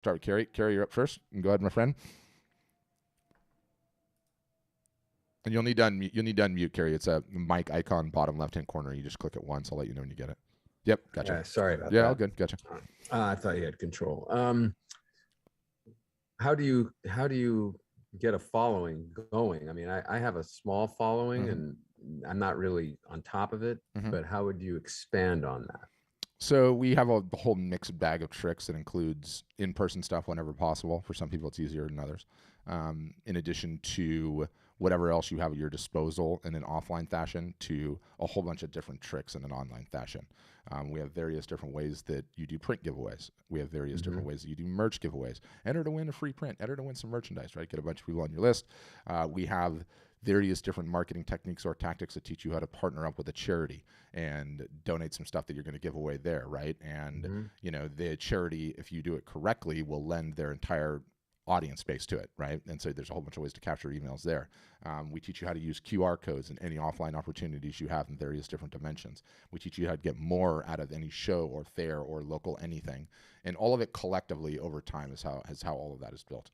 Start with Carrie. Carrie, you're up first. Go ahead, my friend. And you'll need to unmute, Carrie. It's a mic icon, bottom left-hand corner. You just click it once. I'll let you know when you get it. Yep, gotcha. Yeah, sorry about Yeah, that. all good. Gotcha. I thought you had control. How do you get a following going? I mean, I have a small following and I'm not really on top of it, but how would you expand on that? So we have a whole mixed bag of tricks that includes in-person stuff whenever possible. For some people, it's easier than others. In addition to whatever else you have at your disposal in an offline fashion, to a whole bunch of different tricks in an online fashion. We have various different ways that you do print giveaways. We have various different ways that you do merch giveaways. Enter to win a free print. Enter to win some merchandise, right? Get a bunch of people on your list. We have various different marketing techniques or tactics that teach you how to partner up with a charity and donate some stuff that you're going to give away there, right? And, you know, the charity, if you do it correctly, will lend their entire audience base to it, right? And so there's a whole bunch of ways to capture emails there. We teach you how to use QR codes in any offline opportunities you have in various different dimensions. We teach you how to get more out of any show or Thayer or local anything. And all of it collectively over time is how all of that is built.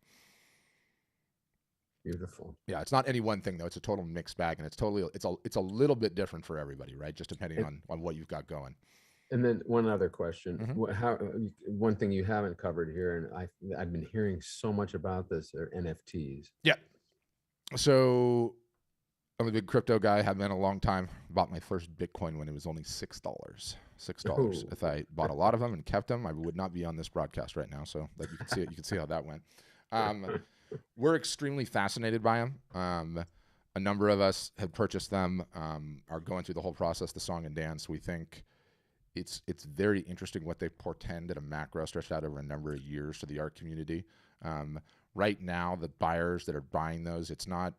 Beautiful. Yeah, it's not any one thing though. It's a total mixed bag, and it's a little bit different for everybody, right? Just depending on what you've got going. And then one other question: one thing you haven't covered here, and I've been hearing so much about this, are NFTs. Yeah. So I'm a big crypto guy. Have been a long time. Bought my first Bitcoin when it was only $6. $6. If I bought a lot of them and kept them, I would not be on this broadcast right now. So that you can see it. You can see how that went. We're extremely fascinated by them. A number of us have purchased them, are going through the whole process, the song and dance. We think it's very interesting what they portend at a macro stretched out over a number of years to the art community. Right now, the buyers that are buying those, it's not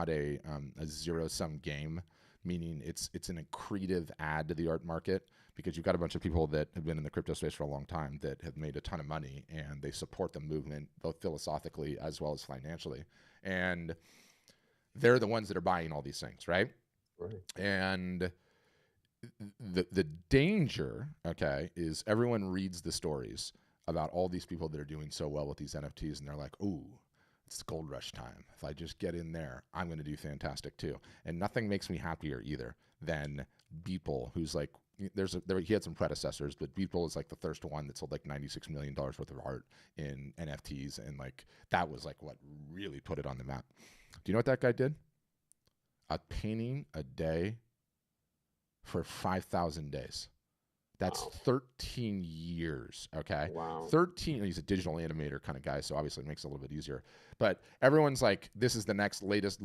a zero-sum game, meaning it's an accretive add to the art market, because you've got a bunch of people that have been in the crypto space for a long time that have made a ton of money, and they support the movement both philosophically as well as financially. And they're the ones that are buying all these things, right? Right. And the danger, okay, is everyone reads the stories about all these people that are doing so well with these NFTs, and they're like, ooh, it's gold rush time. If I just get in there, I'm going to do fantastic too. And nothing makes me happier either than Beeple, who's like, he had some predecessors, but Beeple is like the first one that sold like $96 million worth of art in NFTs, and like that was like what really put it on the map. Do you know what that guy did? A painting a day for 5,000 days. That's 13 years, okay? Wow. 13, he's a digital animator kind of guy, so obviously it makes it a little bit easier. But everyone's like, this is the next latest,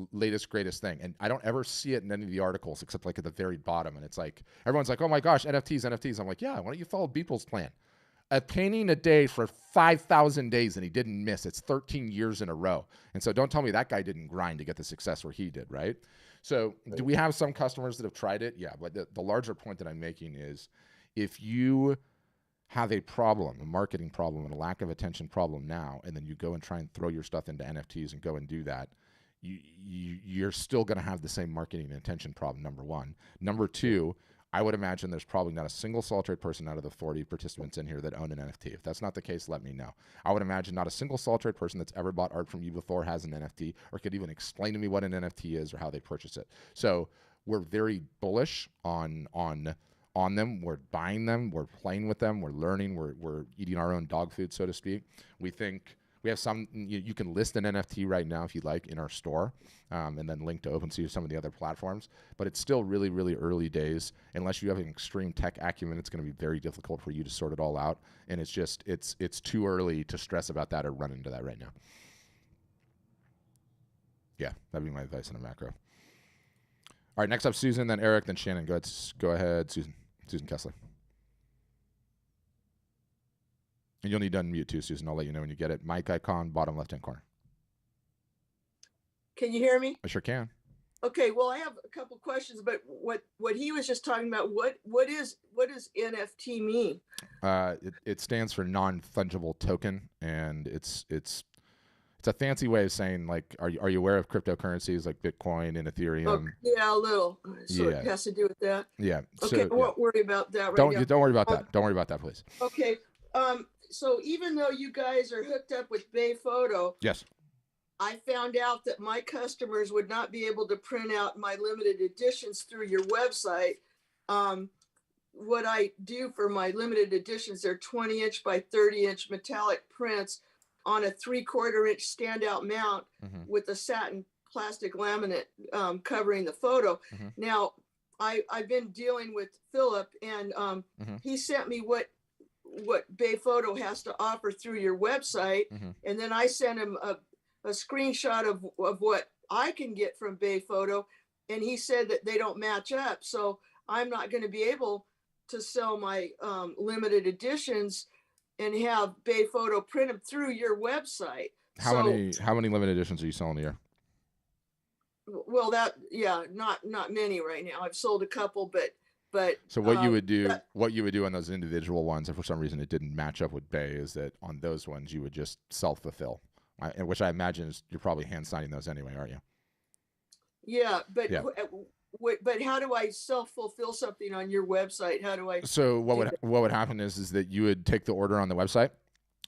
greatest thing. And I don't ever see it in any of the articles except like at the very bottom. And it's like, everyone's like, oh my gosh, NFTs. I'm like, yeah, why don't you follow Beeple's plan? A painting a day for 5,000 days, and he didn't miss. It's 13 years in a row. And so don't tell me that guy didn't grind to get the success where he did, right? So do we have some customers that have tried it? Yeah, but the larger point that I'm making is, if you have a problem, a marketing problem, and a lack of attention problem now, and then you go and try and throw your stuff into NFTs and go and do that, you're still going to have the same marketing and attention problem, number one. Number two, I would imagine there's probably not a single solitary person out of the 40 participants in here that own an NFT. If that's not the case, let me know. I would imagine not a single solitary person that's ever bought art from you before has an NFT, or could even explain to me what an NFT is or how they purchase it. So we're very bullish on them. We're buying them, we're playing with them, we're learning, we're eating our own dog food, so to speak. We think we have some, you can list an NFT right now if you'd like in our store, and then link to OpenSea or some of the other platforms, but it's still really, really early days. Unless you have an extreme tech acumen, it's going to be very difficult for you to sort it all out, and it's just, it's too early to stress about that or run into that right now. Yeah, that'd be my advice on a macro. All right, next up, Susan, then Eric, then Shannon. Go ahead, Susan. Susan Kessler. And you'll need to unmute too, Susan. I'll let you know when you get it. Mic icon, bottom left-hand corner. Can you hear me? I sure can. Okay, well, I have a couple questions, but what he was just talking about, what does NFT mean? It stands for non-fungible token, and it's a fancy way of saying, like, are you aware of cryptocurrencies like Bitcoin and Ethereum? Okay, yeah, a little. So it has to do with that. Yeah. Okay, I won't worry about that now. Now. Don't worry about that. Don't worry about that, please. Okay. so even though you guys are hooked up with Bay Photo, Yes. I found out that my customers would not be able to print out my limited editions through your website. What I do for my limited editions, they're 20-inch by 30-inch metallic prints on a 3/4 inch standout mount with a satin plastic laminate covering the photo. Now, I've been dealing with Philip, and he sent me what Bay Photo has to offer through your website, and then I sent him a screenshot of what I can get from Bay Photo, and he said that they don't match up, so I'm not going to be able to sell my limited editions and have Bay Photo print them through your website. How many limited editions are you selling a year? Well, not many right now. I've sold a couple, but so what you would do on those individual ones, if for some reason it didn't match up with Bay, is that on those ones you would just self-fulfill, which I imagine is you're probably hand signing those anyway, aren't you? Yeah, but how do I self-fulfill something on your website? How do I? So what would happen is that you would take the order on the website,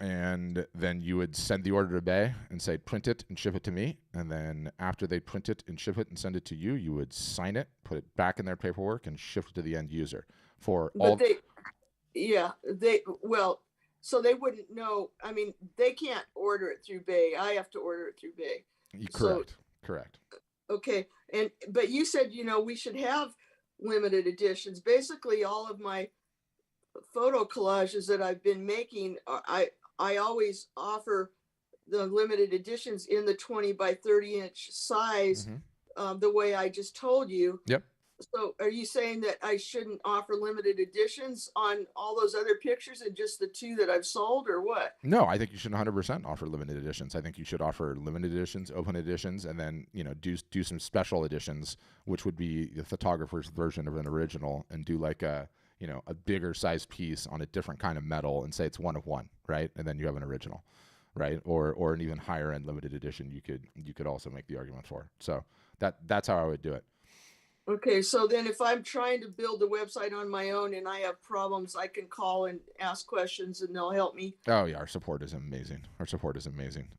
and then you would send the order to Bay and say, print it and ship it to me. And then after they print it and ship it and send it to you, you would sign it, put it back in their paperwork, and ship it to the end user. So they wouldn't know. I mean, they can't order it through Bay. I have to order it through Bay. Correct. Okay. But you said, we should have limited editions. Basically, all of my photo collages that I've been making, I always offer the limited editions in the 20 by 30 inch size, the way I just told you. Yep. So are you saying that I shouldn't offer limited editions on all those other pictures and just the 2 that I've sold, or what? No, I think you should 100% offer limited editions. I think you should offer limited editions, open editions, and then, do some special editions, which would be the photographer's version of an original, and do like a bigger size piece on a different kind of metal and say it's 1 of 1, right? And then you have an original, right? Or an even higher end limited edition you could also make the argument for. So that's how I would do it. Okay, so then if I'm trying to build the website on my own and I have problems, I can call and ask questions and they'll help me. Oh yeah, our support is amazing.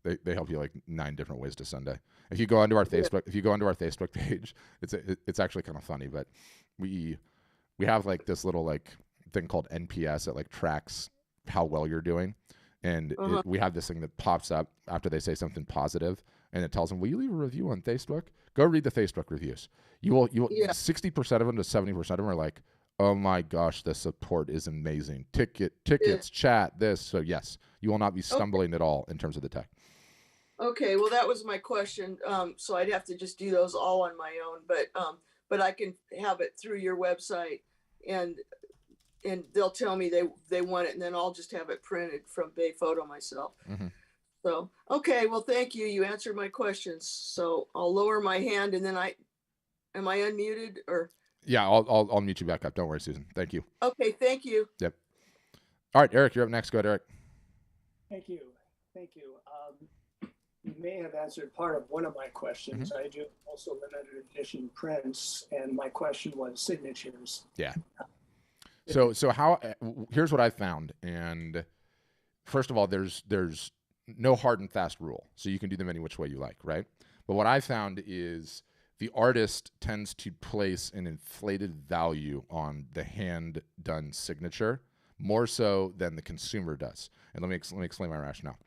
They help you like 9 different ways to Sunday. If you go onto our Facebook page, it's actually kind of funny, but we have like this little like thing called NPS that like tracks how well you're doing. And we have this thing that pops up after they say something positive, and it tells them, will you leave a review on Facebook? Go read the Facebook reviews. You will 60% of them to 70% of them are like, oh my gosh, the support is amazing. Tickets, chat, this. So yes, you will not be stumbling at all in terms of the tech. Okay, well that was my question. So I'd have to just do those all on my own, but I can have it through your website, and they'll tell me they want it, and then I'll just have it printed from Bay Photo myself. So, okay, well, thank you. You answered my questions. So I'll lower my hand, and then am I unmuted or? Yeah, I'll mute you back up. Don't worry, Susan. Thank you. Okay, thank you. Yep. All right, Eric, you're up next. Go ahead, Eric. Thank you. You may have answered part of one of my questions. I do also limited edition prints, and my question was signatures. Yeah. So here's what I found. And first of all, there's no hard and fast rule. So you can do them any which way you like, right? But what I found is the artist tends to place an inflated value on the hand done signature more so than the consumer does. And let me explain my rationale.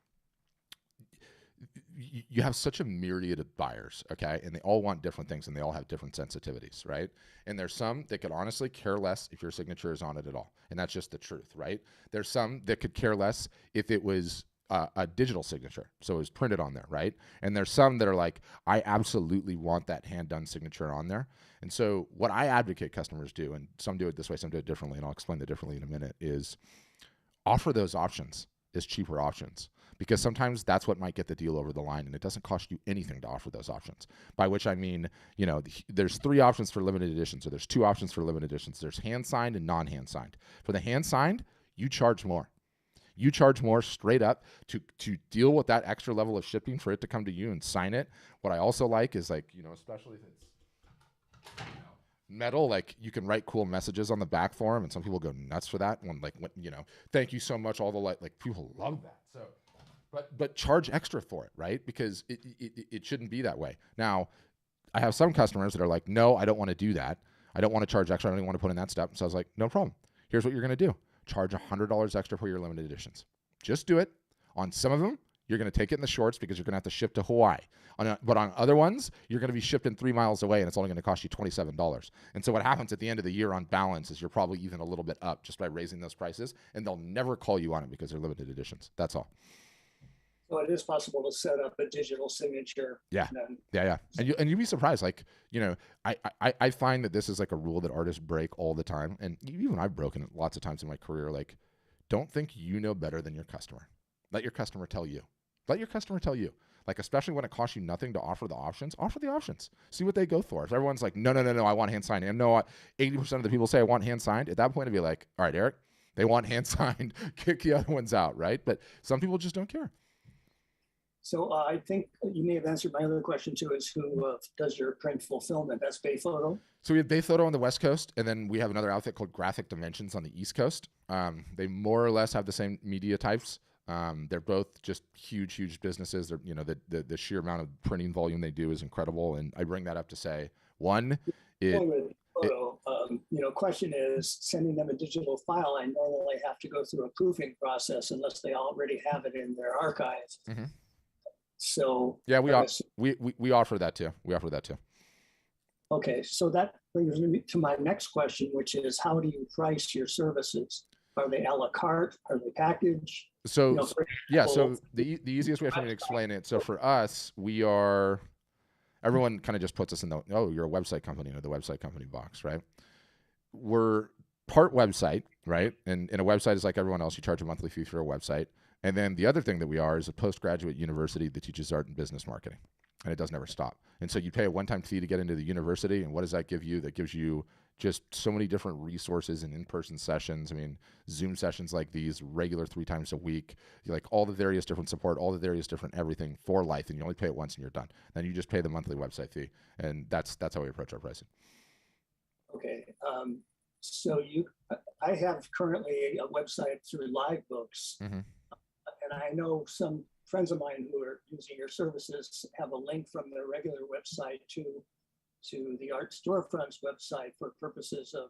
You have such a myriad of buyers, okay? And they all want different things, and they all have different sensitivities, right? And there's some that could honestly care less if your signature is on it at all. And that's just the truth, right? There's some that could care less if it was a digital signature, so it was printed on there, right? And there's some that are like, I absolutely want that hand-done signature on there. And so what I advocate customers do, and some do it this way, some do it differently, and I'll explain that differently in a minute, is offer those options as cheaper options. Because sometimes that's what might get the deal over the line, and it doesn't cost you anything to offer those options. By which I mean, there's 3 options for limited editions, or there's 2 options for limited editions. There's hand-signed and non-hand signed. For the hand-signed, you charge more. You charge more straight up to deal with that extra level of shipping for it to come to you and sign it. What I also like is especially if it's metal, like you can write cool messages on the back for them, and some people go nuts for that. When you know, thank you so much, all the like people love that. So, but charge extra for it, right? Because it shouldn't be that way. Now, I have some customers that are like, no, I don't want to do that. I don't want to charge extra. I don't even want to put in that step. So I was like, no problem. Here's what you're going to do. Charge $100 extra for your limited editions. Just do it. On some of them, you're going to take it in the shorts because you're going to have to ship to Hawaii. But on other ones, you're going to be shipped in 3 miles away, and it's only going to cost you $27. And so what happens at the end of the year on balance is you're probably even a little bit up just by raising those prices, and they'll never call you on it because they're limited editions. That's all. So it is possible to set up a digital signature. Yeah. Yeah. And you'd be surprised. Like, you know, I find that this is like a rule that artists break all the time. And even I've broken it lots of times in my career. Like, don't think you know better than your customer. Let your customer tell you. Let your customer tell you. Like, especially when it costs you nothing to offer the options, offer the options. See what they go for. If everyone's like, no, I want hand signed. And no, 80% of the people say I want hand signed. At that point, it'd be like, all right, Eric, they want hand signed. Kick the other ones out, right? But some people just don't care. So I think you may have answered my other question too, is who does your print fulfillment? That's Bay Photo? So we have Bay Photo on the West Coast, and then we have another outfit called Graphic Dimensions on the East Coast. They more or less have the same media types. They're both just huge businesses. They're, you know, the sheer amount of printing volume they do is incredible. And I bring that up to say, one, question is sending them a digital file. I normally have to go through a proofing process unless they already have it in their archives. Mm-hmm. So yeah, we offer that too. We offer that too. Okay, so that brings me to my next question, which is how do you price your services? Are they a la carte? Are they packaged? So so the easiest way for me to explain it. So for us, we are, everyone kind of just puts us in the, oh, you're a website company, or the website company box, right? We're part website, right? And a website is like everyone else. You charge a monthly fee for a website. And then the other thing that we are is a postgraduate university that teaches art and business marketing, and it doesn't ever stop. And so you pay a one-time fee to get into the university, and what does that give you? That gives you just so many different resources and in-person sessions. I mean, Zoom sessions like these, regular 3 times a week, like all the various different support, all the various different everything for life, and you only pay it once and you're done. Then you just pay the monthly website fee, and that's how we approach our pricing. Okay, so I have currently a website through Livebooks. Mm-hmm. And I know some friends of mine who are using your services have a link from their regular website to the Art Storefront's website for purposes of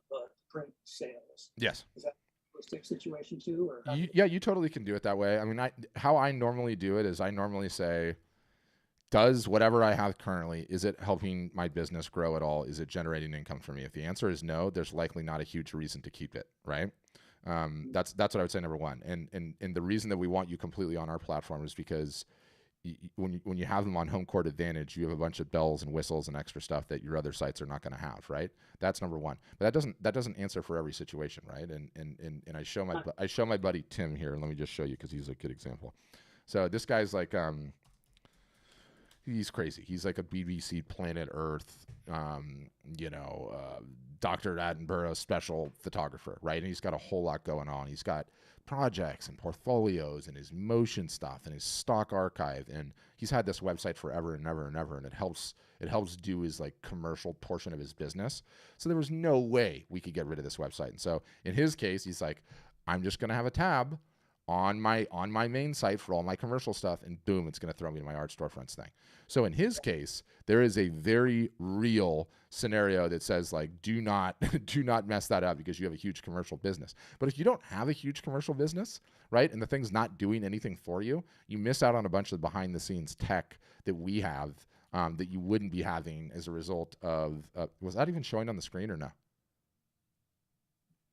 print sales. Yes. Is that a realistic situation too? Or you totally can do it that way. I mean, how I normally do it is I normally say, does whatever I have currently, is it helping my business grow at all? Is it generating income for me? If the answer is no, there's likely not a huge reason to keep it, right? That's what I would say, number one. And the reason that we want you completely on our platform is because when you have them on Home Court Advantage, you have a bunch of bells and whistles and extra stuff that your other sites are not going to have, right? That's number one. But that doesn't answer for every situation, right? And I show my buddy Tim here, and let me just show you because he's a good example. So this guy's like he's crazy. He's like a BBC Planet Earth, Dr. Attenborough special photographer, right? And he's got a whole lot going on. He's got projects and portfolios and his motion stuff and his stock archive. And he's had this website forever and ever and ever. And it helps do his like commercial portion of his business. So there was no way we could get rid of this website. And so in his case, he's like, I'm just going to have a tab on my main site for all my commercial stuff, and boom, it's going to throw me to my Art Storefronts thing. So in his case, there is a very real scenario that says like, do not mess that up because you have a huge commercial business. But if you don't have a huge commercial business, right, and the thing's not doing anything for you, you miss out on a bunch of behind the scenes tech that we have that you wouldn't be having as a result of, was that even showing on the screen or no?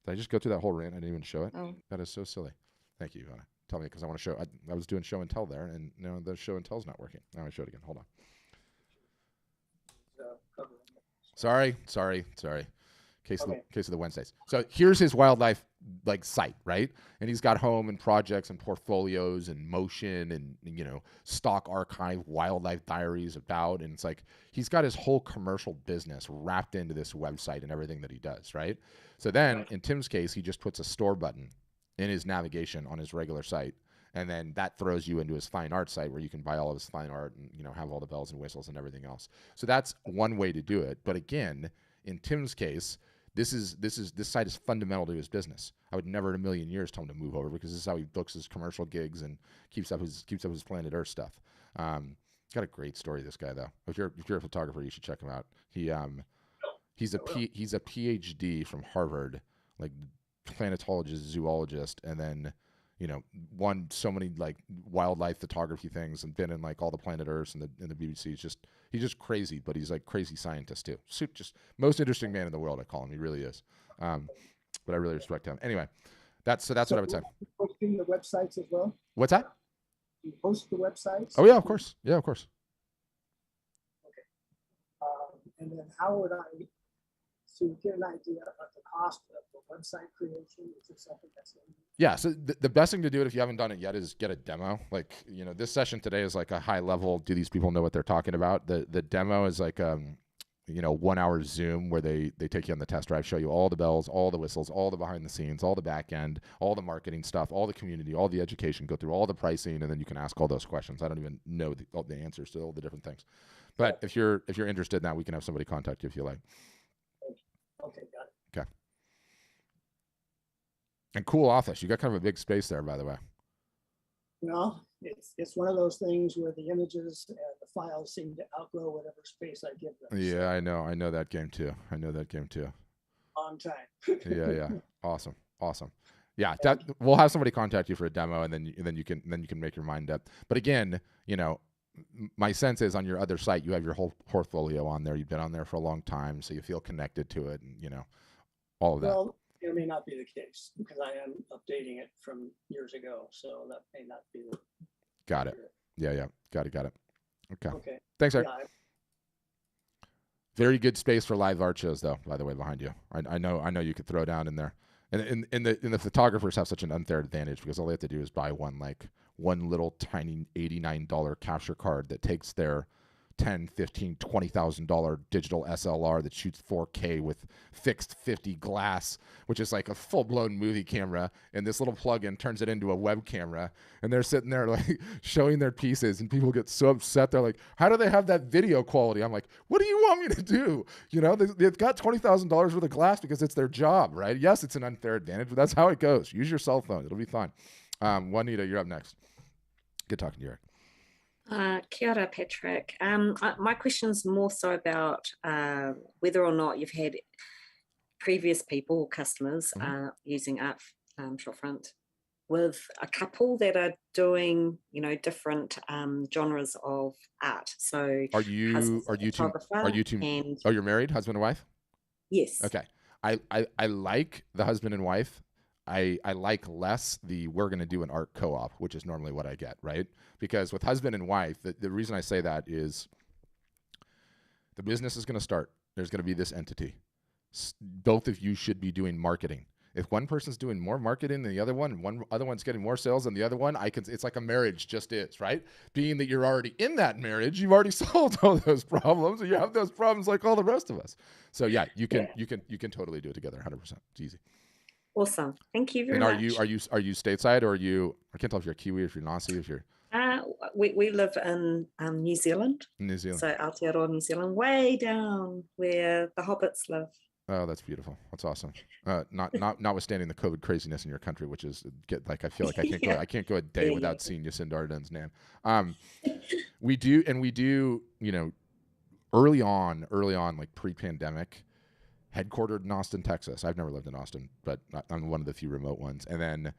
Did I just go through that whole rant? I didn't even show it. Oh. That is so silly. Thank you, Ivana. Tell me, because I want to show. I was doing show and tell there, and no, the show and tell's not working. Now I show it again. Hold on. Sorry. Case of the Wednesdays. So here's his wildlife like site, right? And he's got home and projects and portfolios and motion and stock archive, wildlife diaries about, and it's like he's got his whole commercial business wrapped into this website and everything that he does, right? So then in Tim's case, he just puts a store button in his navigation on his regular site, and then that throws you into his fine art site where you can buy all of his fine art and have all the bells and whistles and everything else. So that's one way to do it. But again, in Tim's case, this site is fundamental to his business. I would never in a million years tell him to move over because this is how he books his commercial gigs and keeps up his Planet Earth stuff. Got a great story, this guy though. If you're a photographer, you should check him out. He's a PhD from Harvard, like planetologist, zoologist, and then won so many like wildlife photography things and been in like all the Planet Earths and the BBC. He's just crazy, but he's like crazy scientist too. Just most interesting man in the world, I call him. He really is. But I really respect him. Anyway, that's what I would say. Posting the websites as well. What's that? You post the websites. Oh yeah, of course. Yeah, of course. Okay. And then how would I, to get an idea of the cost of the website creation? Is it something that's yeah, so the best thing to do it if you haven't done it yet is get a demo. Like, this session today is like a high level, do these people know what they're talking about? The demo is like 1 hour Zoom where they take you on the test drive, show you all the bells, all the whistles, all the behind the scenes, all the back end, all the marketing stuff, all the community, all the education, go through all the pricing, and then you can ask all those questions. I don't even know all the answers to all the different things. But if you're interested in that, we can have somebody contact you if you like. Okay, got it. Okay. And cool office. You got kind of a big space there, by the way. Well, it's one of those things where the images and the files seem to outgrow whatever space I give them. Yeah, I know that game too. On time. Yeah. Awesome. Yeah, we'll have somebody contact you for a demo, and then you can make your mind up. But again, my sense is on your other site, you have your whole portfolio on there. You've been on there for a long time, so you feel connected to it, and all of that. Well, it may not be the case because I am updating it from years ago, so that may not be the. Got it. Yeah. Got it. Okay. Thanks, Eric. Yeah, Very good space for live art shows, though. By the way, behind you, I know you could throw down in there, and the photographers have such an unfair advantage because all they have to do is buy one little tiny $89 capture card that takes their $10,000, $15,000, $20,000 digital SLR that shoots 4K with fixed 50 glass, which is like a full-blown movie camera, and this little plug-in turns it into a web camera, and they're sitting there like showing their pieces, and people get so upset. They're like, how do they have that video quality? I'm like, what do you want me to do? They've got $20,000 worth of glass because it's their job, right? Yes, it's an unfair advantage, but that's how it goes. Use your cell phone. It'll be fine. Juanita, you're up next. Good talking to you, Eric. Kia ora, Patrick. My question's more so about whether or not you've had previous people, customers, using art shopfront with a couple that are doing, different genres of art. So are you two? And, you're married, husband and wife? Yes. Okay. I like the husband and wife. I like less the we're going to do an art co-op, which is normally what I get, right? Because with husband and wife, the reason I say that is the business is going to start. There's going to be this entity. Both of you should be doing marketing. If one person's doing more marketing than the other one, and one other one's getting more sales than the other one, it's like a marriage just is, right? Being that you're already in that marriage, you've already solved all those problems, and you have those problems like all the rest of us. So yeah, you can totally do it together, 100%. It's easy. Awesome. Thank you very much. And are you stateside, or are you? I can't tell if you're Kiwi, if you're Aussie, if you're. We live in New Zealand. New Zealand. So Aotearoa, New Zealand, way down where the hobbits live. Oh, that's beautiful. That's awesome. Notwithstanding the COVID craziness in your country, which is I feel like I can't go a day without seeing Jacinda Ardern's name. We do, early on, like pre-pandemic, headquartered in Austin, Texas. I've never lived in Austin, but I'm one of the few remote ones. And then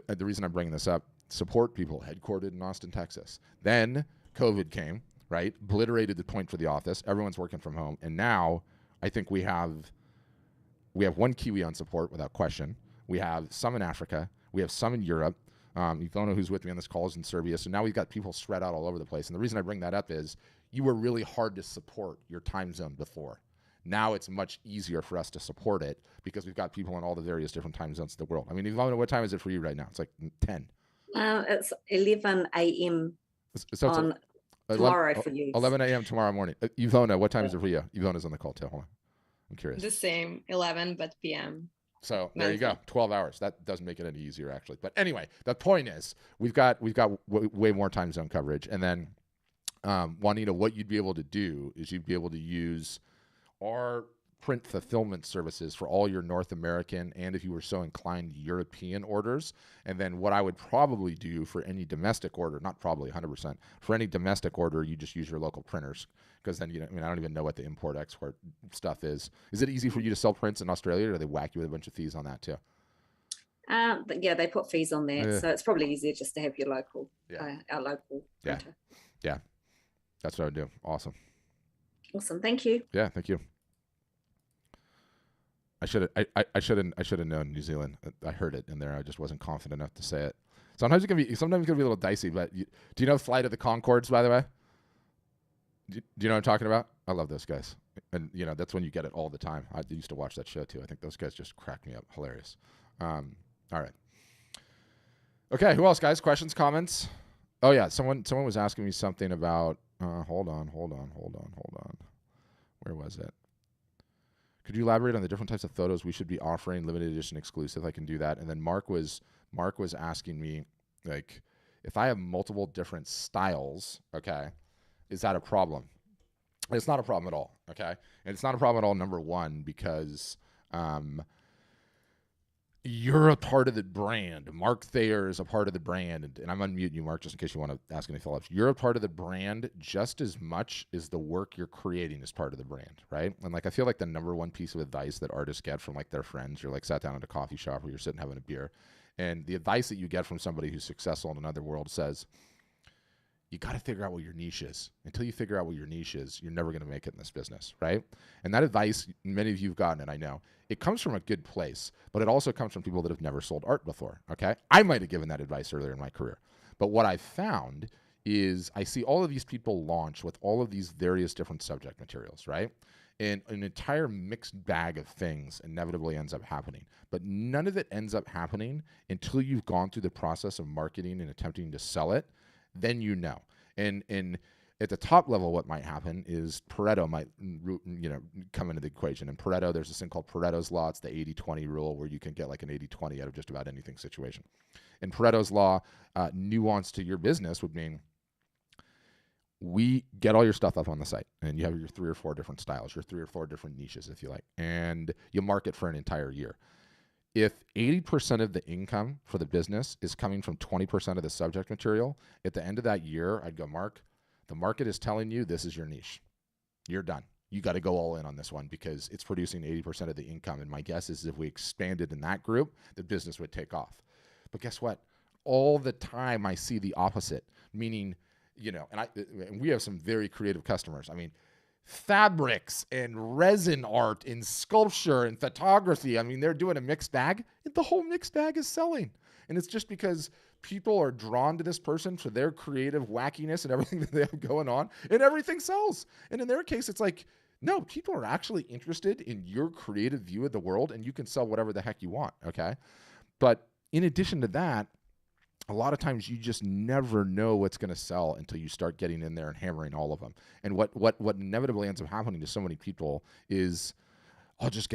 the reason I'm bringing this up, support people headquartered in Austin, Texas. Then COVID came, right? Obliterated the point for the office. Everyone's working from home. And now I think we have one Kiwi on support without question. We have some in Africa. We have some in Europe. Ivona, who's with me on this call, is in Serbia. So now we've got people spread out all over the place. And the reason I bring that up is you were really hard to support your time zone before. Now it's much easier for us to support it because we've got people in all the various different time zones of the world. I mean, Ivona, what time is it for you right now? It's like 10. It's 11 a.m. So on tomorrow for you. 11 a.m. tomorrow morning. Ivona, what time is it for you? Ivona's on the call too. Hold on. I'm curious. The same, 11, but p.m. So there you go, 12 hours. That doesn't make it any easier, actually. But anyway, the point is we've got way more time zone coverage. And then, Juanita, what you'd be able to do is you'd be able to use our print fulfillment services for all your North American and, if you were so inclined, European orders. And then what I would probably do for any domestic order, not probably 100%, for any domestic order, you just use your local printers, because then, I don't even know what the import-export stuff is. Is it easy for you to sell prints in Australia, or do they whack you with a bunch of fees on that too? But yeah, they put fees on there, so it's probably easier just to have your local, our local printer. Yeah, that's what I would do. Awesome. Thank you. Yeah, thank you. I should have known New Zealand. I heard it in there. I just wasn't confident enough to say it. Sometimes it can be a little dicey. But do you know Flight of the Conchords, by the way? Do you know what I'm talking about? I love those guys, and that's when you get it all the time. I used to watch that show too. I think those guys just crack me up. Hilarious. All right. Okay, who else, guys? Questions, comments? Oh yeah, someone was asking me something about. Hold on. Where was it? Could you elaborate on the different types of photos we should be offering, limited edition, exclusive? I can do that. And then Mark was asking me, like, if I have multiple different styles, okay, is that a problem? It's not a problem at all, okay? And it's not a problem at all, number one, because you're a part of the brand. Mark Thayer is a part of the brand. And I'm unmuting you, Mark, just in case you want to ask any follow-ups. You're a part of the brand just as much as the work you're creating is part of the brand, right? And like, I feel like the number one piece of advice that artists get from like their friends, you're like sat down at a coffee shop where you're sitting having a beer, and the advice that you get from somebody who's successful in another world says, you got to figure out what your niche is. Until you figure out what your niche is, you're never going to make it in this business, right? And that advice, many of you have gotten it, I know. It comes from a good place, but it also comes from people that have never sold art before, okay? I might have given that advice earlier in my career. But what I found is I see all of these people launch with all of these various different subject materials, right? And an entire mixed bag of things inevitably ends up happening. But none of it ends up happening until you've gone through the process of marketing and attempting to sell it. Then you know. And at the top level, what might happen is Pareto might come into the equation. And Pareto, there's this thing called Pareto's Law. It's the 80-20 rule, where you can get like an 80-20 out of just about anything situation. In Pareto's Law, nuance to your business would mean we get all your stuff up on the site, and you have your 3 or 4 different styles, your 3 or 4 different niches, if you like, and you market for an entire year. If 80% of the income for the business is coming from 20% of the subject material, at the end of that year, I'd go, Mark, the market is telling you this is your niche. You're done. You got to go all in on this one because it's producing 80% of the income. And my guess is if we expanded in that group, the business would take off. But guess what? All the time I see the opposite, meaning, and we have some very creative customers. I mean, fabrics and resin art and sculpture and photography. I mean, they're doing a mixed bag, and the whole mixed bag is selling. And it's just because people are drawn to this person for their creative wackiness and everything that they have going on, and everything sells. And in their case, it's like, no, people are actually interested in your creative view of the world, and you can sell whatever the heck you want, okay? But in addition to that, a lot of times you just never know what's going to sell until you start getting in there and hammering all of them. And what inevitably ends up happening to so many people is, I'll just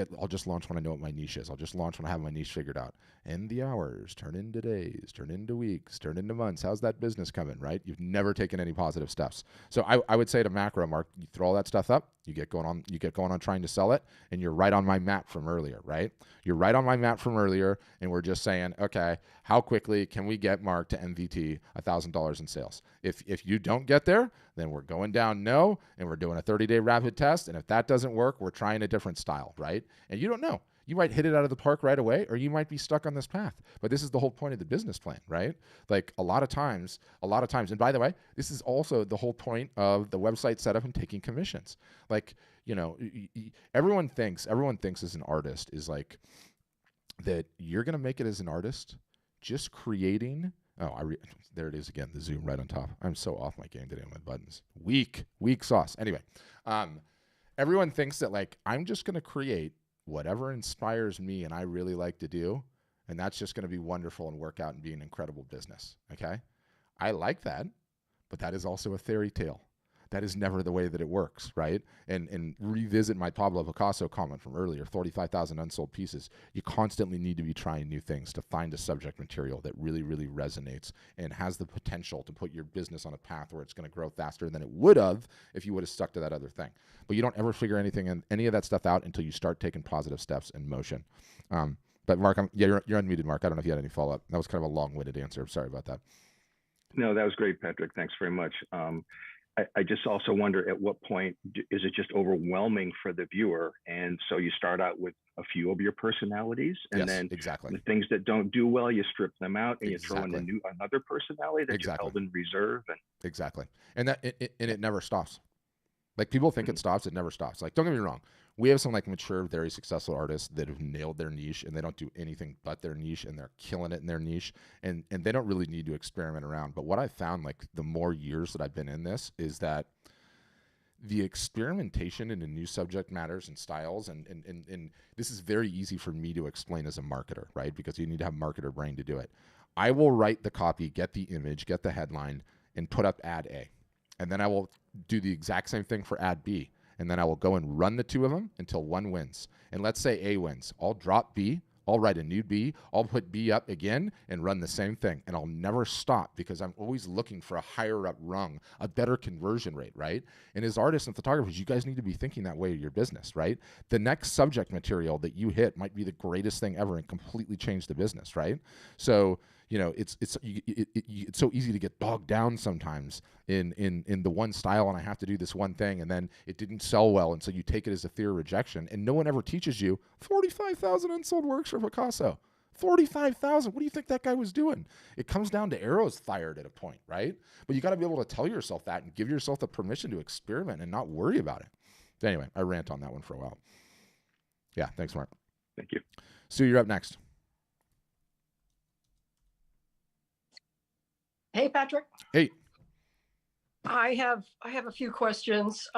launch when I know what my niche is. I'll just launch when I have my niche figured out. And the hours turn into days, turn into weeks, turn into months. How's that business coming, right? You've never taken any positive steps. So I would say to macro, Mark, you throw all that stuff up, you get going on trying to sell it, and you're right on my map from earlier, right? You're right on my map from earlier, and we're just saying, okay, how quickly can we get Mark to MVT $1,000 in sales? If you don't get there, then we're going down no, and we're doing a 30-day rapid test, and if that doesn't work, we're trying a different style, right? And you don't know. You might hit it out of the park right away, or you might be stuck on this path. But this is the whole point of the business plan, right? Like a lot of times, and by the way, this is also the whole point of the website setup and taking commissions. Like, everyone thinks as an artist is like that you're going to make it as an artist just creating. There it is again, the zoom right on top. I'm so off my game today on my buttons. Weak sauce. Anyway, everyone thinks that like, I'm just going to create whatever inspires me and I really like to do, and that's just going to be wonderful and work out and be an incredible business, okay? I like that, but that is also a fairy tale. That is never the way that it works, right? And revisit my Pablo Picasso comment from earlier, 45,000 unsold pieces. You constantly need to be trying new things to find a subject material that really, really resonates and has the potential to put your business on a path where it's going to grow faster than it would have if you would have stuck to that other thing. But you don't ever figure any of that stuff out until you start taking positive steps in motion. But Mark, you're unmuted, Mark. I don't know if you had any follow-up. That was kind of a long-winded answer. Sorry about that. No, that was great, Patrick. Thanks very much. I just also wonder, at what point is it just overwhelming for the viewer? And so you start out with a few of your personalities, and then exactly. the things that don't do well, you strip them out, and Exactly. you throw in another personality that you held in reserve. And exactly. And it never stops. Like, people think it stops, it never stops. Like, don't get me wrong. We have some like mature, very successful artists that have nailed their niche, and they don't do anything but their niche, and they're killing it in their niche, and they don't really need to experiment around. But what I've found, like, the more years that I've been in this, is that the experimentation into new subject matters and styles, and this is very easy for me to explain as a marketer, right? Because you need to have marketer brain to do it. I will write the copy, get the image, get the headline, and put up ad A. And then I will do the exact same thing for ad B. And then I will go and run the two of them until one wins. And let's say A wins. I'll drop B. I'll write a new B. I'll put B up again and run the same thing. And I'll never stop, because I'm always looking for a higher up rung, a better conversion rate, right? And as artists and photographers, you guys need to be thinking that way of your business, right? The next subject material that you hit might be the greatest thing ever and completely change the business, right? So, you know, it's so easy to get bogged down sometimes in the one style, and I have to do this one thing, and then it didn't sell well, and so you take it as a fear of rejection, and no one ever teaches you 45,000 unsold works for Picasso. 45,000. What do you think that guy was doing? It comes down to arrows fired at a point, right? But you got to be able to tell yourself that and give yourself the permission to experiment and not worry about it. So anyway, I rant on that one for a while. Yeah, thanks, Mark. Thank you. Sue, you're up next. Hey, Patrick. Hey. I have a few questions.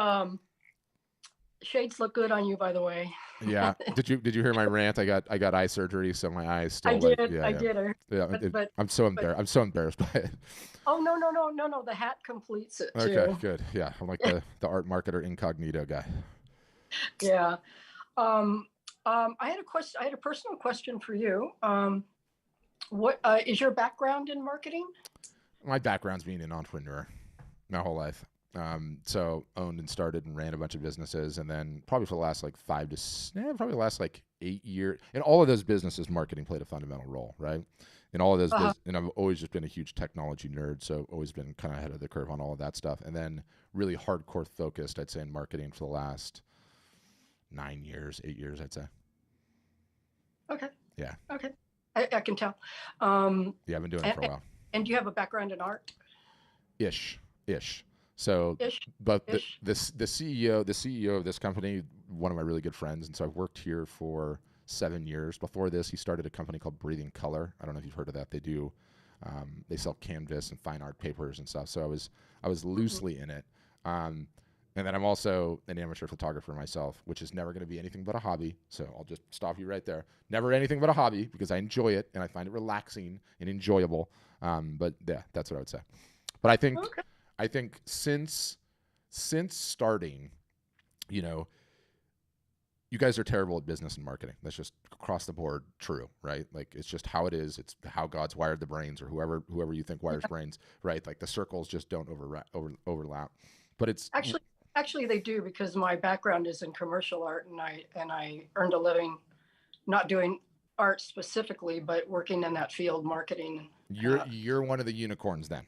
Shades look good on you, by the way. Yeah. Did you hear my rant? I got eye surgery, so my eyes still. I did. Yeah, I yeah. did. Yeah, but I'm so embarrassed. I'm so embarrassed by it. Oh no! The hat completes it too. Okay, good. Yeah, I'm like the art marketer incognito guy. Yeah. I had a question. I had a personal question for you. What is your background in marketing? My background's being an entrepreneur my whole life. So owned and started and ran a bunch of businesses, and then probably for the last like 8 years, in all of those businesses, marketing played a fundamental role, right? In all of those, and I've always just been a huge technology nerd, so always been kind of ahead of the curve on all of that stuff. And then really hardcore focused, I'd say, in marketing for the last 8 years, I'd say. Okay. Yeah. Okay. I can tell. Yeah, I've been doing it for a while. And do you have a background in art? Ish. So, but the CEO of this company, one of my really good friends, and so I've worked here for 7 years. Before this, he started a company called Breathing Color. I don't know if you've heard of that. They sell canvas and fine art papers and stuff. So I was loosely in it. And then I'm also an amateur photographer myself, which is never going to be anything but a hobby. So I'll just stop you right there. Never anything but a hobby, because I enjoy it and I find it relaxing and enjoyable. But yeah, that's what I would say. But I think since starting, you know, you guys are terrible at business and marketing. That's just across the board true, right? Like, it's just how it is. It's how God's wired the brains, or whoever you think wires brains, right? Like, the circles just don't overlap. But it's actually they do, because my background is in commercial art, and I earned a living not doing art specifically, but working in that field, marketing. You're one of the unicorns then.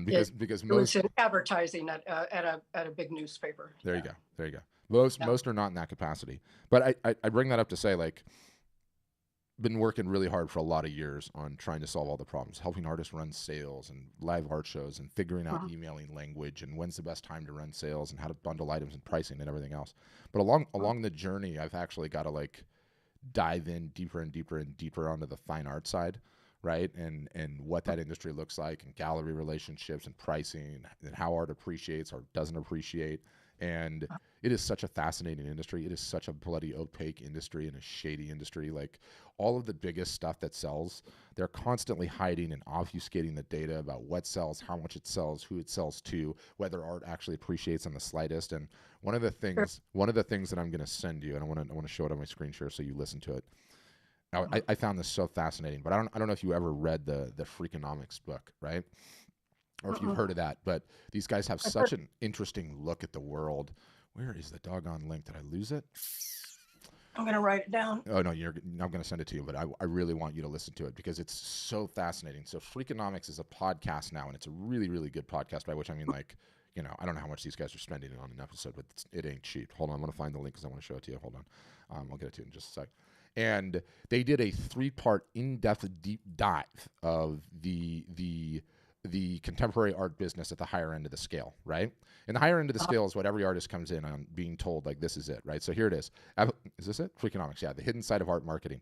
Because most in advertising at a big newspaper. There you go. Most are not in that capacity. But I bring that up to say, like, been working really hard for a lot of years on trying to solve all the problems, helping artists run sales and live art shows, and figuring out emailing language and when's the best time to run sales and how to bundle items and pricing and everything else. But along the journey, I've actually got to like dive in deeper and deeper and deeper onto the fine art side, right? And what that industry looks like, and gallery relationships and pricing, and how art appreciates or doesn't appreciate. And it is such a fascinating industry. It is such a bloody opaque industry and a shady industry. Like all of the biggest stuff that sells, they're constantly hiding and obfuscating the data about what sells, how much it sells, who it sells to, whether art actually appreciates on the slightest. And one of the things that I'm going to send you, and I want to show it on my screen share so you listen to it. Now, I found this so fascinating, but I don't know if you ever read the Freakonomics book, right? Or if you've heard of that, but these guys have such an interesting look at the world. Where is the doggone link? Did I lose it? I'm going to write it down. Oh, no, I'm going to send it to you, but I really want you to listen to it because it's so fascinating. So Freakonomics is a podcast now, and it's a really, really good podcast, by which I mean, like, you know, I don't know how much these guys are spending on an episode, but it ain't cheap. Hold on, I'm going to find the link because I want to show it to you. Hold on. I'll get it to you in just a sec. And they did a 3-part in-depth deep dive of the contemporary art business at the higher end of the scale, right? And the higher end of the scale is what every artist comes in on being told, like, this is it, right? So here it is. Is this it? Freakonomics, yeah, the hidden side of art marketing.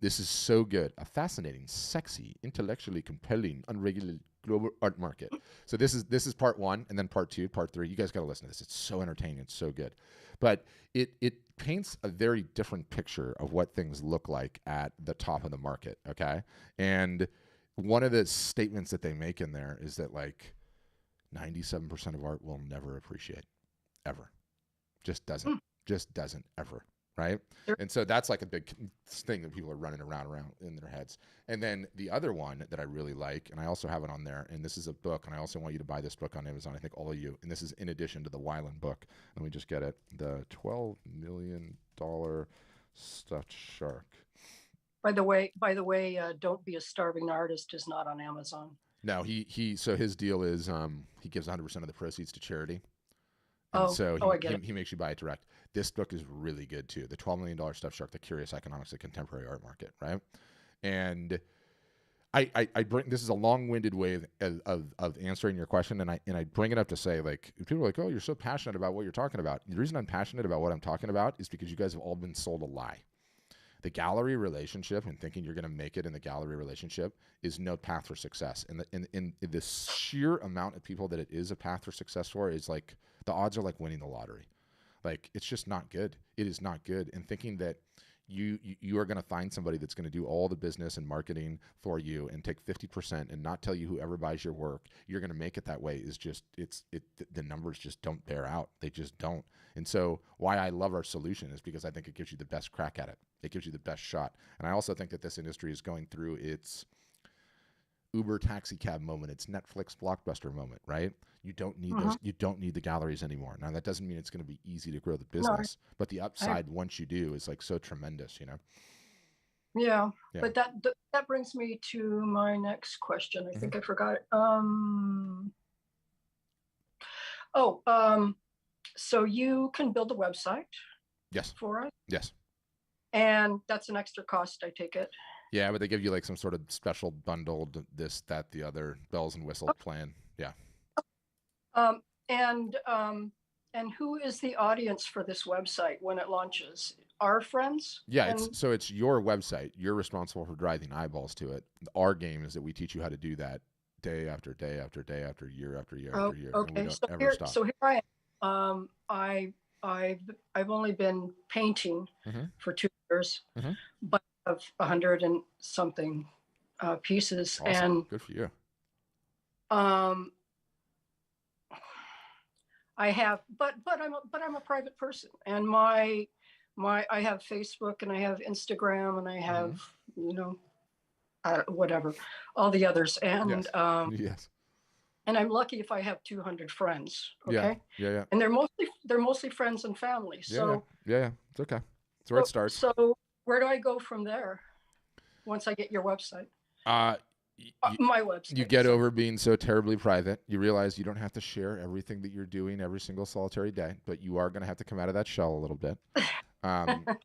This is so good. A fascinating, sexy, intellectually compelling, unregulated global art market. So this is part 1, and then part 2, part 3. You guys got to listen to this. It's so entertaining. It's so good. But it paints a very different picture of what things look like at the top of the market, okay? And one of the statements that they make in there is that, like, 97% of art will never appreciate, ever. Just doesn't ever, right? Sure. And so that's like a big thing that people are running around in their heads. And then the other one that I really like, and I also have it on there, and this is a book, and I also want you to buy this book on Amazon, I think all of you, and this is in addition to the Weiland book. Let me just get it. The $12 million Stuffed Shark. By the way, Don't Be a Starving Artist is not on Amazon. No, so his deal is he gives 100% of the proceeds to charity. And so he makes you buy it direct. This book is really good too. The $12 million Stuffed Shark, The Curious Economics of the Contemporary Art Market, right? And I bring, this is a long-winded way of answering your question, and I bring it up to say, like, people are like, oh, you're so passionate about what you're talking about. The reason I'm passionate about what I'm talking about is because you guys have all been sold a lie. The gallery relationship and thinking you're going to make it in the gallery relationship is no path for success. And in the sheer amount of people that it is a path for success for is like, the odds are like winning the lottery. Like, it's just not good. It is not good. And thinking that you are going to find somebody that's going to do all the business and marketing for you and take 50% and not tell you whoever buys your work, you're going to make it that way is just, the numbers just don't bear out. They just don't. And so why I love our solution is because I think it gives you the best crack at it. It gives you the best shot. And I also think that this industry is going through its Uber taxi cab moment. It's Netflix blockbuster moment, right? You don't need those. You don't need the galleries anymore. Now that doesn't mean it's going to be easy to grow the business, but the upside once you do is like so tremendous, you know? Yeah. But that brings me to my next question. I think I forgot it. So you can build a website. Yes. For us. Yes. And that's an extra cost, I take it. Yeah, but they give you like some sort of special bundled this, that, the other bells and whistles plan. Yeah. And who is the audience for this website when it launches? Our friends? Yeah, it's your website. You're responsible for driving eyeballs to it. Our game is that we teach you how to do that day after day after day after year after year after year. Okay, and we don't ever stop. So here I am. I've only been painting for 2 years, but I have 100 and something pieces. Awesome. And good for you. I have, but I'm a private person, and I have Facebook and I have Instagram and I have whatever, all the others, and yes. And I'm lucky if I have 200 friends. Okay. Yeah. And they're mostly friends and family. So yeah. It's okay. That's where it starts. So where do I go from there once I get your website? My website. You get over being so terribly private. You realize you don't have to share everything that you're doing every single solitary day, but you are going to have to come out of that shell a little bit.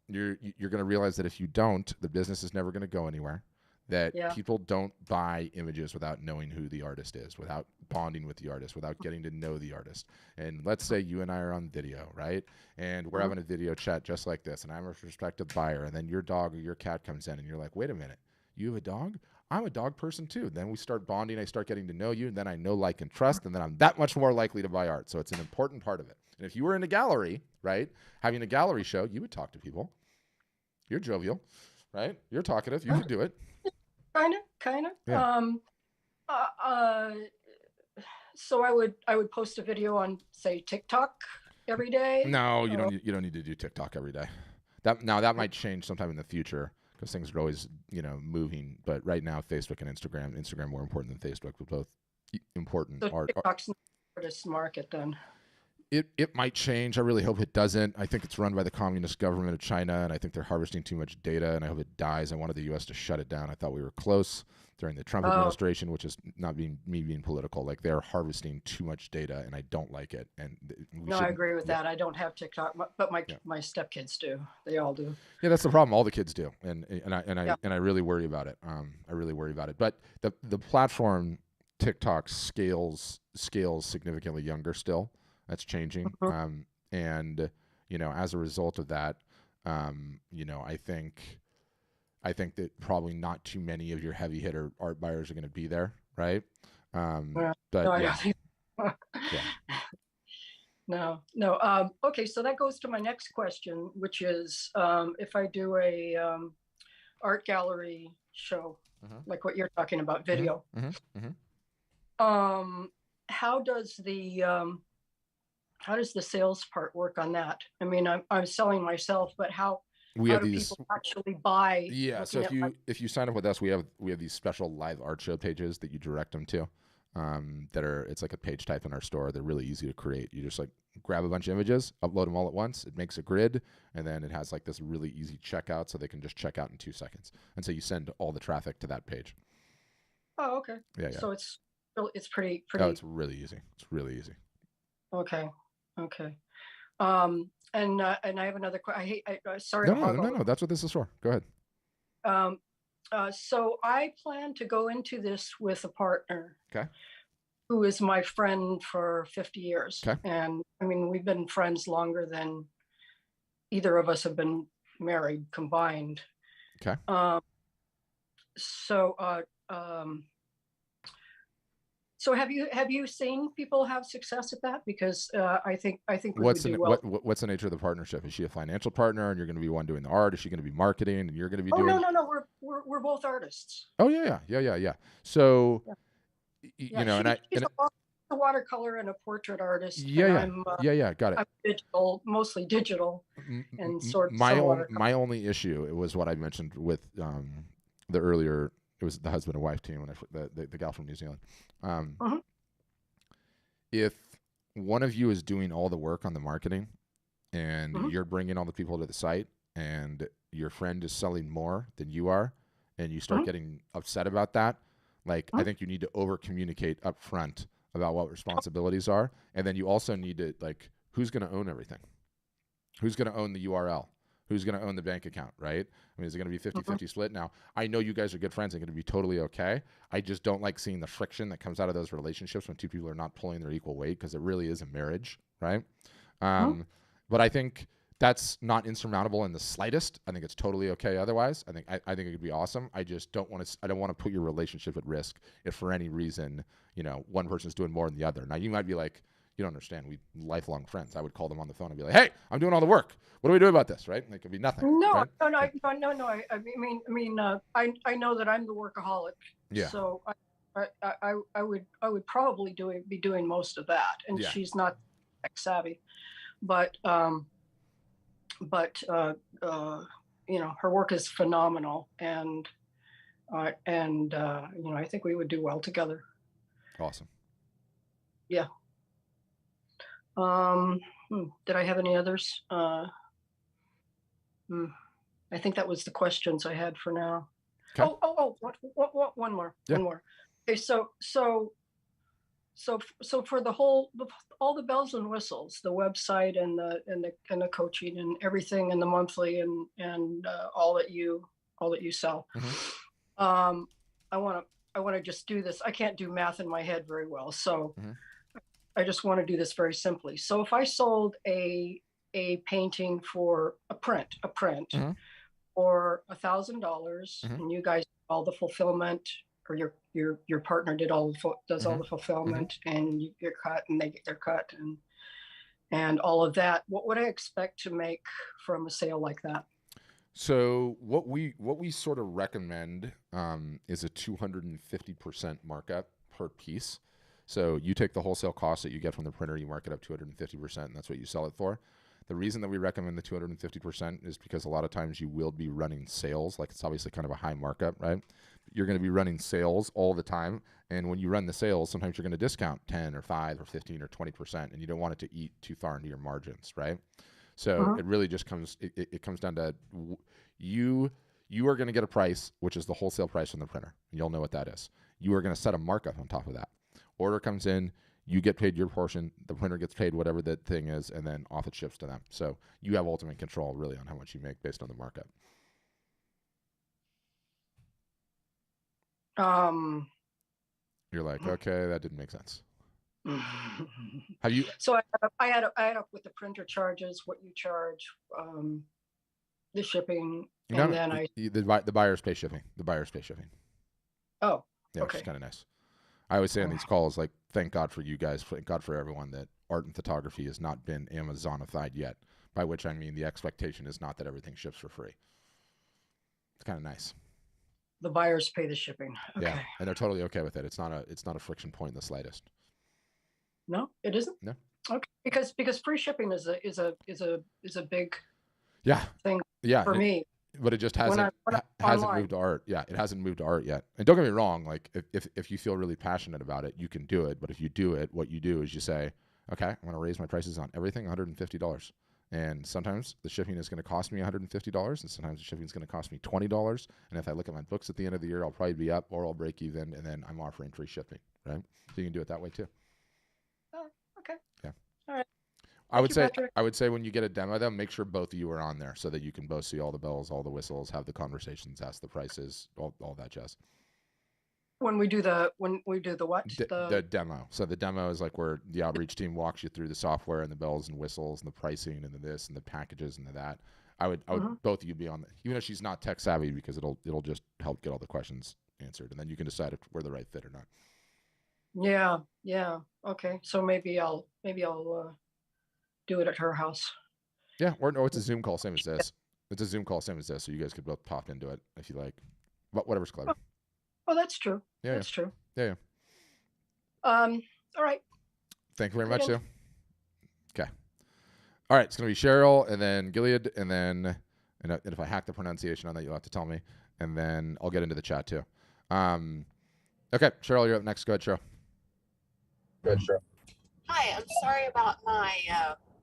You're going to realize that if you don't, the business is never going to go anywhere. That people don't buy images without knowing who the artist is, without bonding with the artist, without getting to know the artist. And let's say you and I are on video, right? And we're having a video chat just like this, and I'm a prospective buyer, and then your dog or your cat comes in, and you're like, wait a minute, you have a dog? I'm a dog person too. Then we start bonding. I start getting to know you, and then I know, like, and trust, and then I'm that much more likely to buy art. So it's an important part of it. And if you were in a gallery, right, having a gallery show, you would talk to people. You're jovial, right? You're talkative. You could do it. Kind of. Yeah. So I would post a video on, say, TikTok every day. No, you don't need to do TikTok every day. That might change sometime in the future, because things are always, moving. But right now, Facebook and Instagram more important than Facebook, but both important. So TikTok's not the artist market then. It might change. I really hope it doesn't. I think it's run by the Communist government of China, and I think they're harvesting too much data, and I hope it dies. I wanted the U.S. to shut it down. I thought we were close during the Trump administration, which is not me being political. Like, they're harvesting too much data, and I don't like it. And I agree with that. I don't have TikTok, but my stepkids do. They all do. Yeah, that's the problem. All the kids do, and I really worry about it. I really worry about it. But the platform TikTok scales significantly younger still. That's changing. And as a result of that, I think that probably not too many of your heavy hitter art buyers are going to be there, right? No. Okay, so that goes to my next question, which is, if I do a art gallery show, like what you're talking about, video, how does the sales part work on that? I mean, I'm selling myself, but how do people actually buy? Yeah, so if you sign up with us, we have these special live art show pages that you direct them to. It's like a page type in our store. They're really easy to create. You just, like, grab a bunch of images, upload them all at once. It makes a grid, and then it has, like, this really easy checkout, so they can just check out in 2 seconds. And so you send all the traffic to that page. Oh, okay. Yeah. So it's pretty. Oh, it's really easy. It's really easy. Okay. And I have another question. Sorry. No. That's what this is for. Go ahead. So I plan to go into this with a partner. Okay. Who is my friend for 50 years. Okay. And I mean, we've been friends longer than either of us have been married combined. Okay. So have you seen people have success at that? Because I think we would do well. What's the nature of the partnership? Is she a financial partner, and you're going to be one doing the art? Is she going to be marketing, and you're going to be doing? No. We're both artists. Oh yeah. So, she's a watercolor and a portrait artist. Yeah. Got it. I'm digital, mostly digital, and my only issue, it was what I mentioned with the earlier. It was the husband and wife team, when the gal from New Zealand. If one of you is doing all the work on the marketing, and you're bringing all the people to the site, and your friend is selling more than you are, and you start getting upset about that, like, I think you need to over communicate up front about what responsibilities are. And then you also need to, like, who's going to own everything? Who's going to own the URL? Who's going to own the bank account, right? I mean, is it going to be 50-50 split? Now, I know you guys are good friends and going to be totally okay. I just don't like seeing the friction that comes out of those relationships when two people are not pulling their equal weight, because it really is a marriage, right? But I think that's not insurmountable in the slightest. I think it's totally okay otherwise. I think it could be awesome. I just don't want to put your relationship at risk if for any reason, one person's doing more than the other. Now, you might be like, you don't understand. We lifelong friends. I would call them on the phone and be like, "Hey, I'm doing all the work. What do we do about this?" Right? And it could be nothing. No. Right? No. I know that I'm the workaholic. Yeah. So I would probably be doing most of that, and she's not tech savvy, but her work is phenomenal, and I think we would do well together. Awesome. Yeah. Did I have any others? I think that was the questions I had for now. Okay. One more. Yeah. One more. Okay, so for all the bells and whistles, the website and the coaching and everything, and the monthly and all that you sell. I want to just do this. I can't do math in my head very well, so I just want to do this very simply. So if I sold a painting for a print for $1,000, and you guys all the fulfillment, or your partner did does all the fulfillment, and you get cut and they get their cut, and all of that, what would I expect to make from a sale like that? So what we sort of recommend is a 250% markup per piece. So you take the wholesale cost that you get from the printer, you mark it up 250%, and that's what you sell it for. The reason that we recommend the 250% is because a lot of times you will be running sales. Like, it's obviously kind of a high markup, right? You're going to be running sales all the time. And when you run the sales, sometimes you're going to discount 10 or 5 or 15 or 20%, and you don't want it to eat too far into your margins, right? So it really just comes, it comes down to you are going to get a price, which is the wholesale price from the printer. You'll know what that is. You are going to set a markup on top of that. Order comes in, you get paid your portion, the printer gets paid whatever the thing is, and then off it ships to them. So you have ultimate control really on how much you make based on the markup. You're like, okay, that didn't make sense. Have you? So I had up with the printer charges, what you charge, the shipping, and then the buyers pay shipping. The buyers pay shipping. Oh, yeah, okay. Which is kind of nice. I always say on these calls, like, thank God for you guys, thank God for everyone that art and photography has not been Amazonified yet. By which I mean the expectation is not that everything ships for free. It's kind of nice. The buyers pay the shipping. Okay. Yeah, and they're totally okay with it. It's not a friction point in the slightest. No, it isn't. No. Okay, because free shipping is a big thing. Yeah, for me. But it just hasn't moved to art. Yeah, it hasn't moved to art yet. And don't get me wrong, like, if you feel really passionate about it, you can do it. But if you do it, what you do is you say, okay, I'm going to raise my prices on everything $150. And sometimes the shipping is going to cost me $150, and sometimes the shipping is going to cost me $20. And if I look at my books at the end of the year, I'll probably be up or I'll break even, and then I'm offering free shipping, right? So you can do it that way too. Oh, okay. Yeah. All right. I would say when you get a demo, though, make sure both of you are on there so that you can both see all the bells, all the whistles, have the conversations, ask the prices, all that jazz. When we do the what? The demo. So the demo is like where the outreach team walks you through the software and the bells and whistles and the pricing and the this and the packages and the that. I would both of you be on the, even if she's not tech savvy, because it'll just help get all the questions answered, and then you can decide if we're the right fit or not. Yeah. Okay. So maybe I'll do it at her house. Yeah, or no, it's a Zoom call, same as this. It's a Zoom call, same as this, so you guys could both pop into it if you like. But whatever's clever. Oh, that's true. Yeah, that's true. Yeah. All right. Thank you very much, Sue. Okay. All right, it's gonna be Cheryl, and then Gilead, and then and if I hack the pronunciation on that, you'll have to tell me, and then I'll get into the chat too. Okay, Cheryl, you're up next. Go ahead, Cheryl. Hi, I'm sorry about my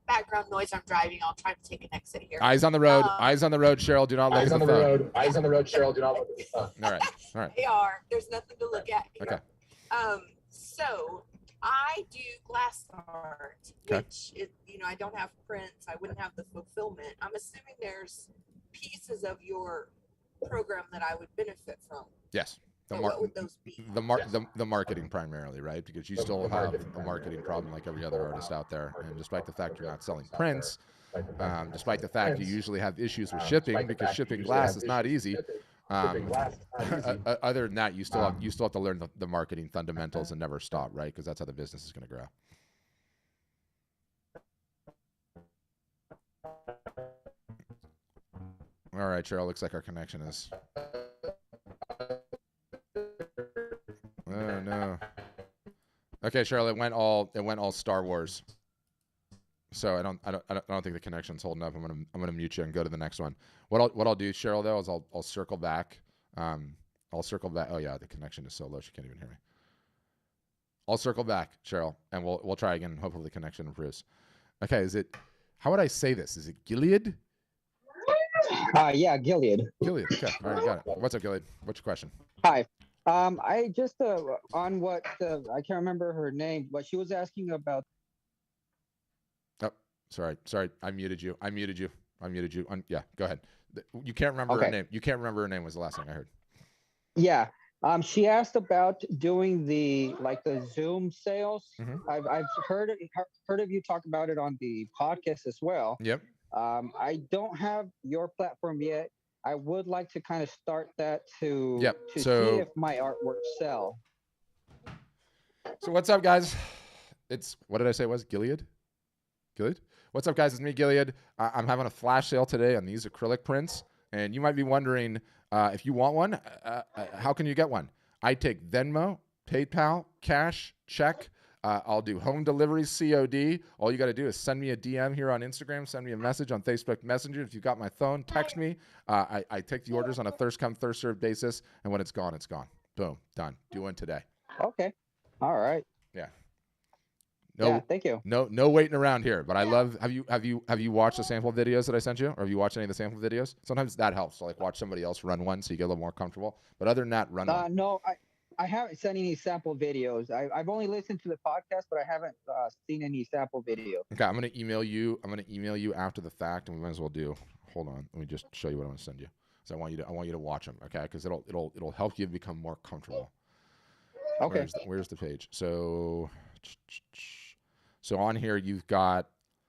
background noise. I'm driving. I'll try to take an exit here. Eyes on the road. Eyes on the road, Cheryl. Do not look at the phone. Eyes on the road, Cheryl. Do not look at the phone. All right. They are. There's nothing to look at here. Okay. So I do glass art, which is, I don't have prints. I wouldn't have the fulfillment. I'm assuming there's pieces of your program that I would benefit from. Yes. What would those be? The marketing primarily, right? Because you still have a marketing problem like every other artist out there. And despite the fact you're not selling prints, despite the fact you usually have issues with shipping, because shipping glass is not easy. Other than that, you still have to learn the marketing fundamentals and never stop, right? Because that's how the business is going to grow. All right, Cheryl. Looks like our connection is. Oh no. Okay, Cheryl. It went all Star Wars. So I don't think the connection's holding up. I'm gonna mute you and go to the next one. What I'll do, Cheryl, though, is I'll circle back. I'll circle back. Oh yeah, the connection is so low she can't even hear me. I'll circle back, Cheryl, and we'll try again. And hopefully the connection improves. Okay, how would I say this? Is it Gilead? Yeah, Gilead. Gilead. Okay, all right, got it. What's up, Gilead? What's your question? Hi. I just on what I can't remember her name, but she was asking about. Oh, sorry. I muted you. Yeah, go ahead. You can't remember her name. You can't remember her name was the last thing I heard. Yeah. She asked about doing the Zoom sales. Mm-hmm. I've heard of you talk about it on the podcast as well. Yep. I don't have your platform yet. I would like to kind of start that to see So if my artwork sell. So what's up, guys? It's, what did I say it was? Gilead? Gilead? What's up, guys? It's me, Gilead. I'm having a flash sale today on these acrylic prints. And you might be wondering, if you want one, how can you get one? I take Venmo, PayPal, cash, check. I'll do home deliveries, COD. All you got to do is send me a DM here on Instagram, send me a message on Facebook Messenger. If you've got my phone, text me. I take the orders on a first come, first served basis. And when it's gone, it's gone. Boom, done. Do one today. Okay. All right. Yeah. Yeah, thank you. No waiting around here. But I love. Have you watched the sample videos that I sent you, or have you watched any of the sample videos? Sometimes that helps. So like watch somebody else run one, so you get a little more comfortable. But other than that, run one. No, I haven't seen any sample videos. I've only listened to the podcast, but I haven't seen any sample video. Okay, I'm gonna email you. I'm gonna email you after the fact, and we might as well do. Hold on, let me just show you what I'm gonna send you. So I want you to watch them, okay? Because it'll help you become more comfortable. Okay. Where's the page? So on here, you've got,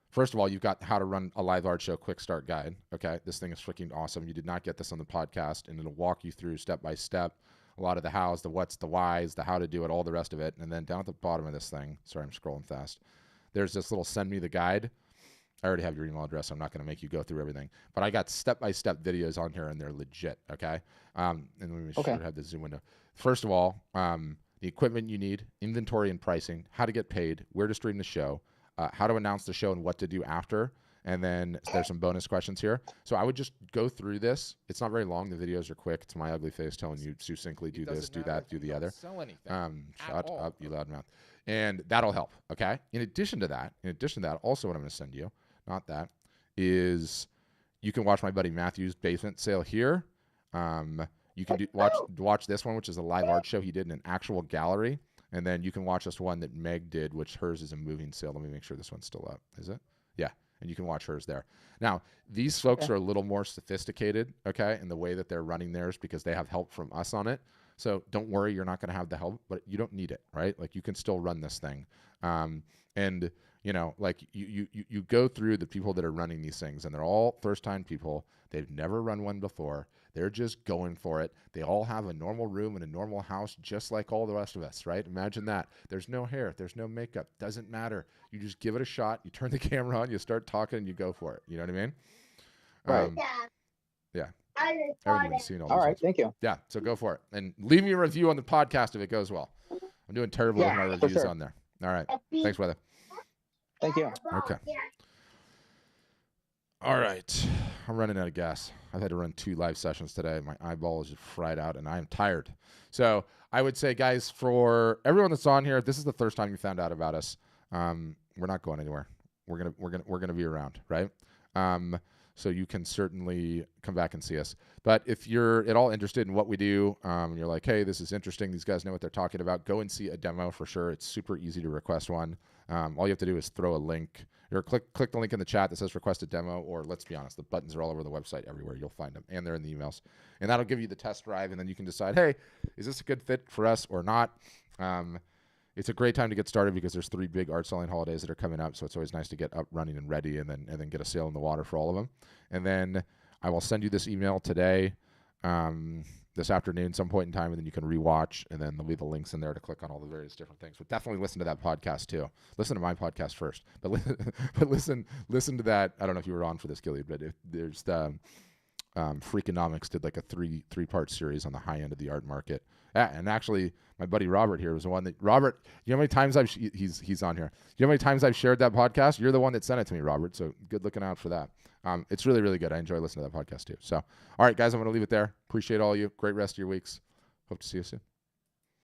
first of all, you've got how to run a live art show quick start guide. Okay, this thing is freaking awesome. You did not get this on the podcast, and it'll walk you through step by step a lot of the hows, the whats, the whys, the how to do it, all the rest of it. And then down at the bottom of this thing, sorry, I'm scrolling fast. There's this little send me the guide. I already have your email address, so I'm not going to make you go through everything. But I got step by step videos on here, and they're legit. Okay, and let me sure to have the Zoom window. First of all, the equipment you need, inventory and pricing, how to get paid, where to stream the show, how to announce the show and what to do after. And then there's some bonus questions here. So I would just go through this. It's not very long. The videos are quick. It's my ugly face telling you succinctly, do this, do that, do the other. Shut up, you loudmouth. And that'll help, okay? In addition to that, also what I'm going to send you, not that, is you can watch my buddy Matthew's basement sale here. You can watch this one, which is a live art show he did in an actual gallery. And then you can watch this one that Meg did, which hers is a moving sale. Let me make sure this one's still up. Is it? Yeah. And you can watch hers there. Now, these folks are a little more sophisticated, okay, in the way that they're running theirs because they have help from us on it. So don't worry, you're not going to have the help, but you don't need it, right? Like you can still run this thing. And, you know, like you go through the people that are running these things, and they're all first-time people. They've never run one before. They're just going for it. They all have a normal room and a normal house, just like all the rest of us, right? Imagine that. There's no hair. There's no makeup. Doesn't matter. You just give it a shot. You turn the camera on. You start talking, and you go for it. You know what I mean? Right. Yeah. Everybody's seen all right. ones. Thank you. Yeah. So go for it. And leave me a review on the podcast if it goes well. I'm doing terrible with my reviews on there. All right. Thanks, brother. Thank you. Okay. All right. I'm running out of gas. I've had to run 2 live sessions today. My eyeball is just fried out, and I'm tired. So I would say, guys, for everyone that's on here, if this is the first time you found out about us, we're not going anywhere. We're gonna be around, right? So you can certainly come back and see us. But if you're at all interested in what we do, you're like, hey, this is interesting. These guys know what they're talking about. Go and see a demo for sure. It's super easy to request one. All you have to do is throw a link or click the link in the chat that says request a demo, or let's be honest, the buttons are all over the website everywhere. You'll find them, and they're in the emails. And that'll give you the test drive, and then you can decide, hey, is this a good fit for us or not? It's a great time to get started because there's 3 big art selling holidays that are coming up, so it's always nice to get up, running, and ready, and then get a sale in the water for all of them. And then I will send you this email today, this afternoon, some point in time, and then you can rewatch, and then there'll be the links in there to click on all the various different things. But definitely listen to that podcast too. Listen to my podcast first, but listen to that. I don't know if you were on for this, Gilead, but there's the Freakonomics did like a three-part series on the high end of the art market. And actually, my buddy Robert here was the one that Robert. You know how many times he's on here. You know how many times I've shared that podcast? You're the one that sent it to me, Robert. So good looking out for that. It's really, really good. I enjoy listening to that podcast too. So, all right, guys, I'm going to leave it there. Appreciate all you. Great rest of your weeks. Hope to see you soon.